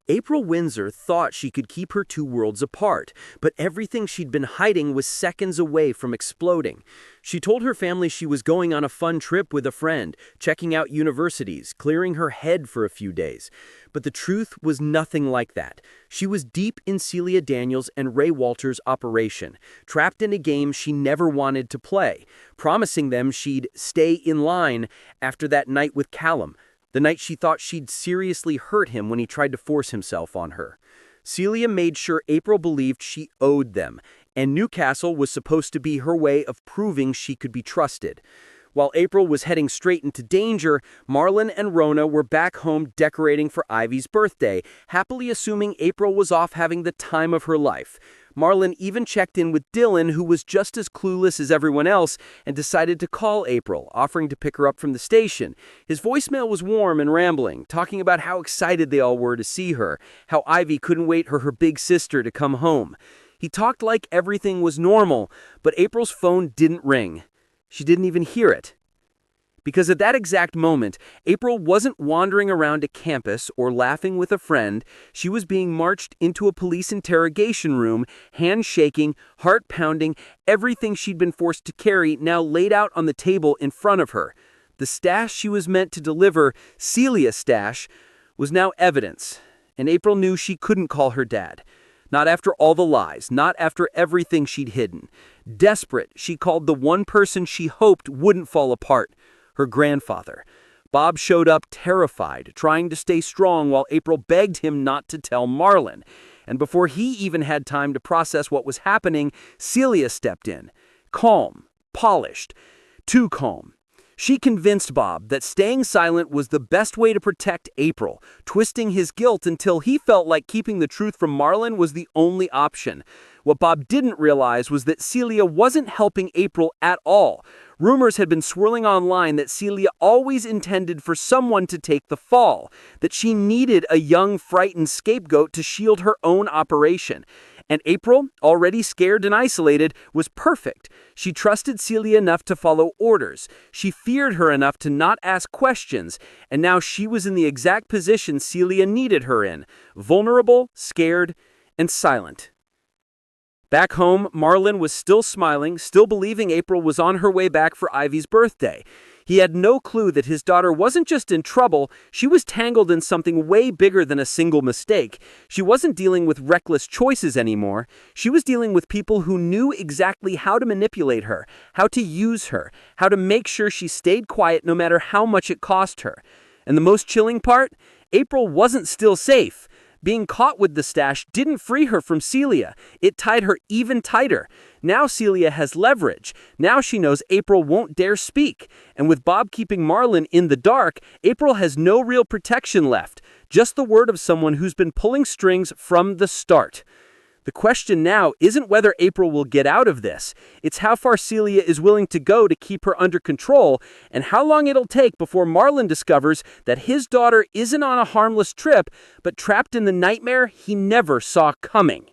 April Windsor thought she could keep her two worlds apart, but everything she'd been hiding was seconds away from exploding. She told her family she was going on a fun trip with a friend, checking out universities, clearing her head for a few days. But the truth was nothing like that. She was deep in Celia Daniels and Ray Walters' operation, trapped in a game she never wanted to play, promising them she'd stay in line after that night with Callum, the night she thought she'd seriously hurt him when he tried to force himself on her. Celia made sure April believed she owed them, and Newcastle was supposed to be her way of proving she could be trusted. While April was heading straight into danger, Marlon and Rona were back home decorating for Ivy's birthday, happily assuming April was off having the time of her life. Marlon even checked in with Dylan, who was just as clueless as everyone else, and decided to call April, offering to pick her up from the station. His voicemail was warm and rambling, talking about how excited they all were to see her, how Ivy couldn't wait for her big sister to come home. He talked like everything was normal, but April's phone didn't ring. She didn't even hear it. Because at that exact moment, April wasn't wandering around a campus or laughing with a friend. She was being marched into a police interrogation room, hands shaking, heart pounding, everything she'd been forced to carry now laid out on the table in front of her. The stash she was meant to deliver, Celia's stash, was now evidence, and April knew she couldn't call her dad. Not after all the lies, not after everything she'd hidden. Desperate, she called the one person she hoped wouldn't fall apart. Her grandfather. Bob showed up terrified, trying to stay strong while April begged him not to tell Marlon. And before he even had time to process what was happening, Celia stepped in. Calm, polished, too calm. She convinced Bob that staying silent was the best way to protect April, twisting his guilt until he felt like keeping the truth from Marlon was the only option. What Bob didn't realize was that Celia wasn't helping April at all. Rumors had been swirling online that Celia always intended for someone to take the fall, that she needed a young, frightened scapegoat to shield her own operation. And April, already scared and isolated, was perfect. She trusted Celia enough to follow orders. She feared her enough to not ask questions. And now she was in the exact position Celia needed her in, vulnerable, scared, and silent. Back home, Marlon was still smiling, still believing April was on her way back for Ivy's birthday. He had no clue that his daughter wasn't just in trouble, she was tangled in something way bigger than a single mistake. She wasn't dealing with reckless choices anymore. She was dealing with people who knew exactly how to manipulate her, how to use her, how to make sure she stayed quiet no matter how much it cost her. And the most chilling part? April wasn't still safe. Being caught with the stash didn't free her from Celia. It tied her even tighter. Now Celia has leverage. Now she knows April won't dare speak. And with Bob keeping Marlon in the dark, April has no real protection left. Just the word of someone who's been pulling strings from the start. The question now isn't whether April will get out of this. It's how far Celia is willing to go to keep her under control, and how long it'll take before Marlon discovers that his daughter isn't on a harmless trip, but trapped in the nightmare he never saw coming.